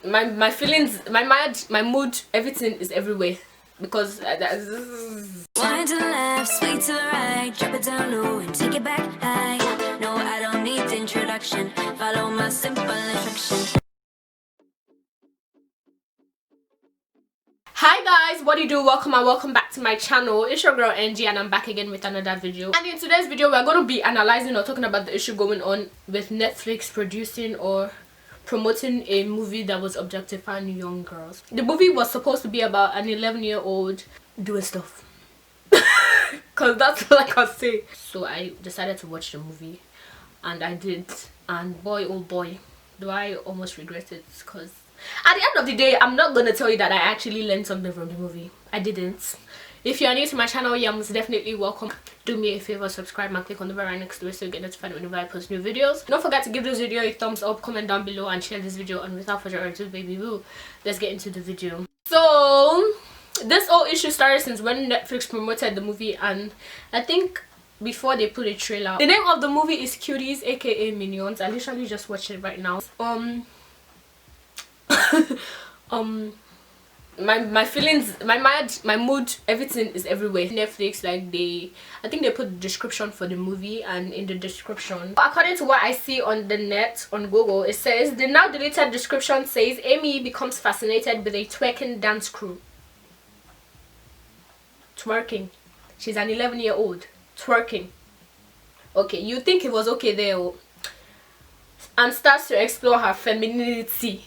my feelings, my mind, my mood, everything is everywhere because Wine to the left, sweet to the right, drop it down low and take it back high. No, I don't need introduction, follow my simple instruction. Hi guys, what do you do? Welcome back to my channel. It's your girl NG and I'm back again with another video. And in today's video we're going to be analyzing or talking about the issue going on with Netflix producing or promoting a movie that was objectifying young girls. The movie was supposed to be about an 11-year-old doing stuff. Cause that's all I can say. So I decided to watch the movie and I did, and boy oh boy do I almost regret it, because at the end of the day I'm not gonna tell you that I actually learned something from the movie. I didn't. If you're new to my channel, you're most definitely welcome. Do me a favor, subscribe and click on the bell right next to it so you get notified whenever I post new videos. Don't forget to give this video a thumbs up, comment down below and share this video. And without further ado, baby boo, let's get into the video. So this whole issue started since when Netflix promoted the movie, and I think before they put a trailer. The name of the movie is Cuties, aka Mignonnes. I literally just watched it right now. My feelings, my mind, my mood, everything is everywhere. Netflix, like, I think they put the description for the movie, and in the description, according to what I see on the net, on Google, it says the now deleted description says Amy becomes fascinated with a twerking dance crew. Twerking. She's an 11-year-old twerking. Okay, you think it was okay there, and starts to explore her femininity.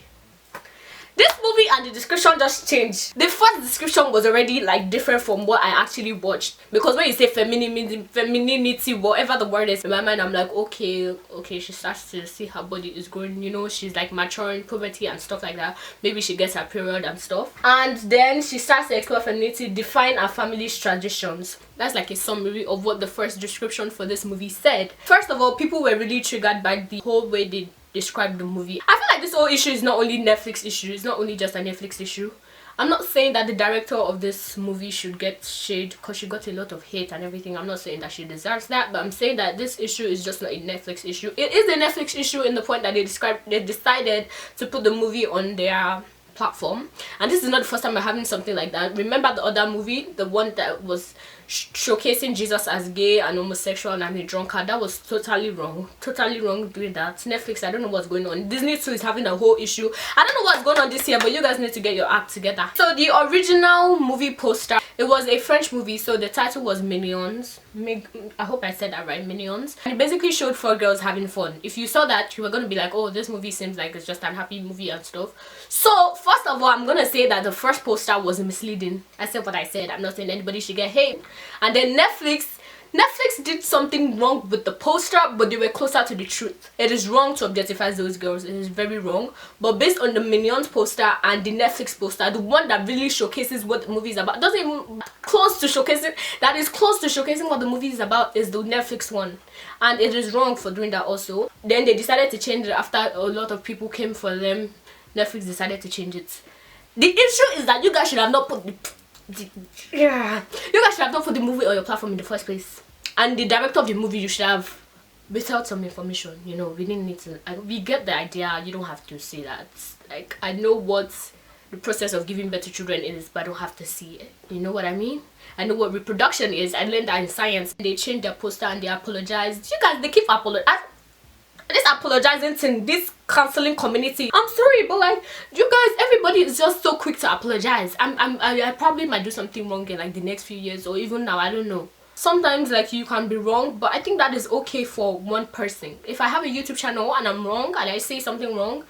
This movie and the description just changed. The first description was already like different from what I actually watched, because when you say femininity, whatever the word is, in my mind I'm like, okay, she starts to see her body is growing, you know, she's like maturing, puberty and stuff like that. Maybe she gets her period and stuff, and then she starts to explore femininity, define her family's traditions. That's like a summary of what the first description for this movie said. First of all, people were really triggered by the whole way they describe the movie. I feel like this whole issue is not only Netflix issue, it's not only just a Netflix issue. I'm not saying that the director of this movie should get shade because she got a lot of hate and everything. I'm not saying that she deserves that, but I'm saying that this issue is just not a Netflix issue. It is a Netflix issue in the point that they decided to put the movie on their platform, and this is not the first time we're having something like that. Remember the other movie, the one that was showcasing Jesus as gay and homosexual and a drunkard? That was totally wrong doing that. Netflix, I don't know what's going on. Disney too is having a whole issue. I don't know what's going on this year, but you guys need to get your act together. So the original movie poster, it was a French movie, so the title was Mignonnes. I hope I said that right, Mignonnes. And it basically showed 4 girls having fun. If you saw that, you were gonna be like, oh, this movie seems like it's just an happy movie and stuff. So first of all, I'm gonna say that the first poster was misleading. I said what I said. I'm not saying anybody should get hate. And then Netflix did something wrong with the poster, but they were closer to the truth. It is wrong to objectify those girls. It is very wrong. But based on the Mignonnes poster and the Netflix poster, the one that really showcases what the movie is about, doesn't even close to showcasing, that is close to showcasing what the movie is about, is the Netflix one. And it is wrong for doing that also. Then they decided to change it after a lot of people came for them. Netflix decided to change it. The issue is that you guys should have not put you guys should have not put the movie on your platform in the first place. And the director of the movie, you should have without some information, you know. We didn't need to, we get the idea, you don't have to see that. Like, I know what the process of giving birth to children is, but I don't have to see it, you know what I mean? I know what reproduction is. I learned that in science. They changed their poster and they apologized. You guys, they keep apologizing to this counseling community. I'm sorry, but like, you guys, everybody is just so quick to apologize. I probably might do something wrong in like the next few years, or even now, I don't know. Sometimes like you can be wrong, but I think that is okay for one person. If I have a YouTube channel and I'm wrong and I say something wrong,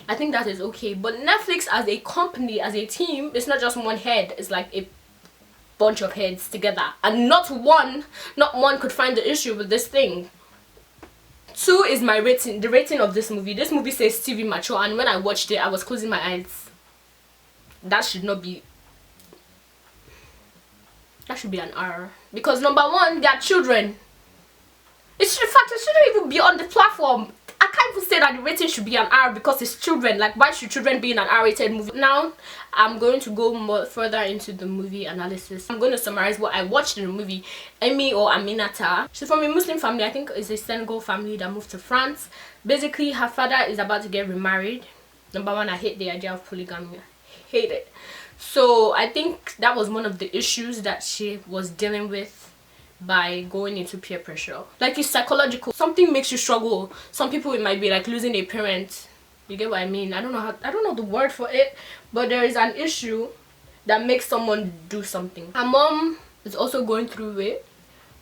I think that is okay. But Netflix as a company, as a team, it's not just one head, it's like a bunch of heads together, and not one could find the issue with this thing. 2 is my rating, the rating of this movie. This movie says TV mature, and when I watched it I was closing my eyes. That should not be, that should be an R, because number 1, they are children. In fact, it shouldn't even be on the platform. I can't even say that the rating should be an R because it's children. Like, why should children be in an R-rated movie? Now I'm going to go more further into the movie analysis. I'm going to summarize what I watched in the movie. Amy, or Aminata, she's from a Muslim family. I think it's a Senegal family that moved to France. Basically, her father is about to get remarried. Number one, I hate the idea of polygamy. I hate it. So I think that was one of the issues that she was dealing with by going into peer pressure. Like, it's psychological. Something makes you struggle. Some people, it might be like losing a parent. You get what I mean? I don't know the word for it, but there is an issue that makes someone do something. Her mom is also going through it,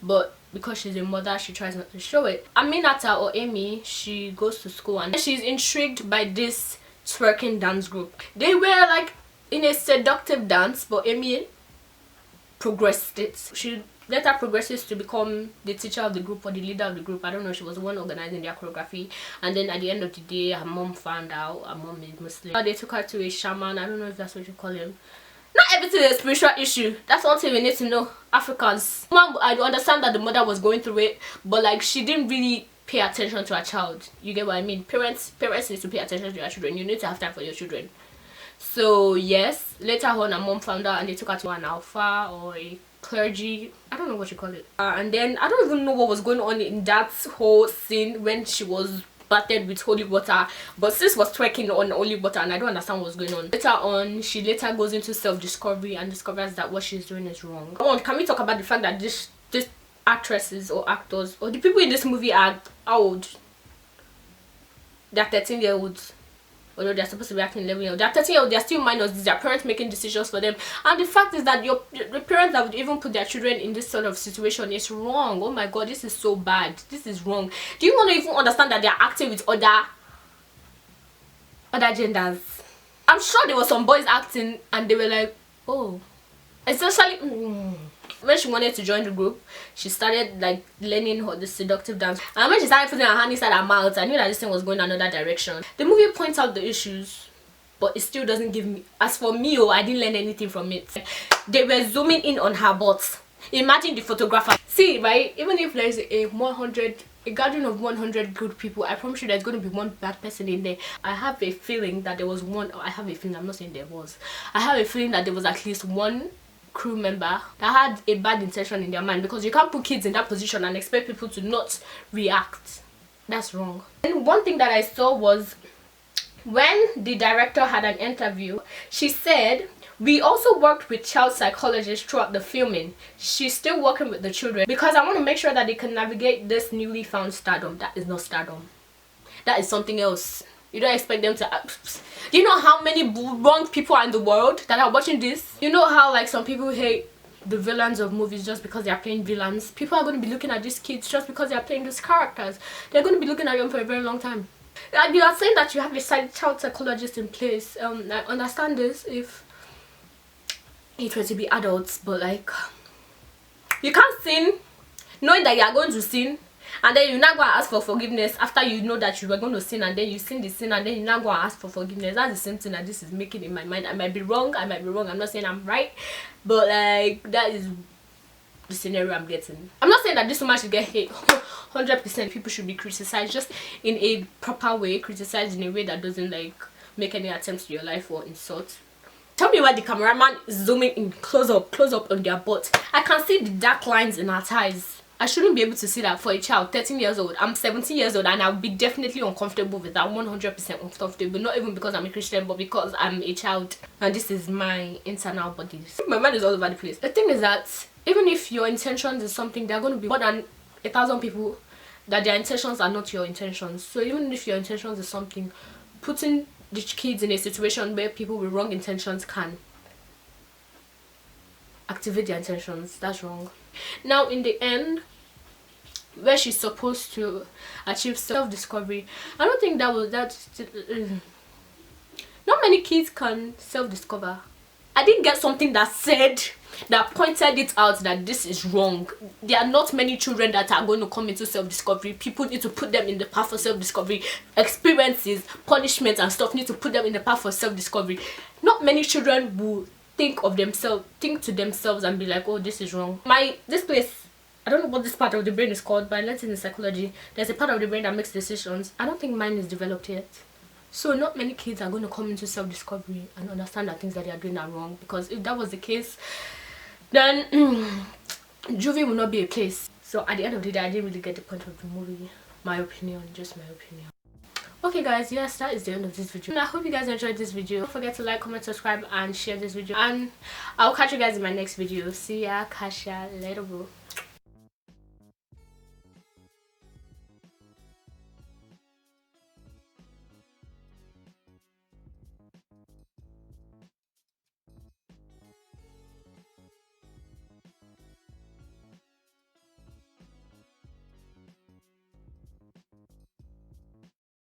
but because she's a mother, she tries not to show it. Aminata, or Amy, she goes to school and she's intrigued by this twerking dance group. They were like in a seductive dance, but Amy progressed it. She later progresses to become the teacher of the group or the leader of the group. I don't know, she was the one organizing their choreography. And then at the end of the day, her mom found out. Her mom is Muslim. They took her to a shaman. I don't know if that's what you call him. Not everything is a spiritual issue. That's one thing we need to know, Africans. Mom, I understand that the mother was going through it, but like, she didn't really pay attention to her child. You get what I mean? Parents need to pay attention to their children. You need to have time for your children. So yes, later on, her mom found out and they took her to an alpha or a clergy, I don't know what you call it, and then I don't even know what was going on in that whole scene when she was battered with holy water, but sis was twerking on holy water and I don't understand what's going on. Later on, she later goes into self-discovery and discovers that what she's doing is wrong. Come on, can we talk about the fact that this actresses or actors or the people in this movie are how old? They're 13-year-olds. Although they're supposed to be acting 11-year-olds, they're 13-year-olds, they're still minors. These are parents making decisions for them. And the fact is that the parents that would even put their children in this sort of situation is wrong. Oh my god, this is so bad. This is wrong. Do you want to even understand that they're acting with other genders? I'm sure there were some boys acting and they were like, oh. Especially when she wanted to join the group, she started like learning the seductive dance, and when she started putting her hand inside her mouth, I knew that this thing was going another direction. The movie points out the issues, but it still doesn't give me, as for me, I didn't learn anything from it. They were zooming in on her butt. Imagine the photographer. See, right, even if there's a gathering of 100 good people, I promise you there's going to be one bad person in there. I have a feeling that there was one, I have a feeling, I'm not saying there was, I have a feeling that there was at least one crew member that had a bad intention in their mind, because you can't put kids in that position and expect people to not react. That's wrong. And one thing that I saw was when the director had an interview, she said, we also worked with child psychologists throughout the filming. She's still working with the children because I want to make sure that they can navigate this newly found stardom. That is not stardom. That is something else. You don't expect them to. Do you know how many wrong people are in the world that are watching this? You know how like some people hate the villains of movies just because they are playing villains? People are going to be looking at these kids just because they are playing these characters. They're going to be looking at them for a very long time. And you are saying that you have a child psychologist in place. I understand this if it were to be adults, but like, you can't sin knowing that you are going to sin, and then you're not going to ask for forgiveness after you know that you were going to sin, and then you sin the sin, and then you're not going to ask for forgiveness. That's the same thing that this is making in my mind. I might be wrong, I'm not saying I'm right, but like, that is the scenario I'm getting. I'm not saying that this woman should get hate. 100% people should be criticized, just in a proper way, criticized in a way that doesn't like make any attempts to your life or insult. Tell me why the cameraman is zooming in close up on their butt. I can see the dark lines in her thighs. I shouldn't be able to see that for a child, 13 years old. I'm 17 years old and I'll be definitely uncomfortable with that, 100% uncomfortable. Not even because I'm a Christian, but because I'm a child. And this is my internal body. My mind is all over the place. The thing is that even if your intentions is something, there are going to be more than 1,000 people that their intentions are not your intentions. So even if your intentions is something, putting the kids in a situation where people with wrong intentions can activate their intentions, that's wrong. Now in the end, where she's supposed to achieve self-discovery, I don't think that was that. Not many kids can self-discover. I didn't get something that said, that pointed it out that this is wrong. There are not many children that are going to come into self-discovery. People need to put them in the path for self-discovery. Experiences, punishments and stuff need to put them in the path for self-discovery. Not many children will think to themselves and be like, oh, this is wrong. This place, I don't know what this part of the brain is called, but I learned in psychology, there's a part of the brain that makes decisions. I don't think mine is developed yet. So not many kids are going to come into self-discovery and understand that things that they are doing are wrong, because if that was the case, then juvie will not be a place. So at the end of the day, I didn't really get the point of the movie. My opinion, just my opinion. Okay guys, yes, that is the end of this video, and I hope you guys enjoyed this video. Don't forget to like, comment, subscribe and share this video, and I'll catch you guys in my next video. See ya, catch ya later, bro.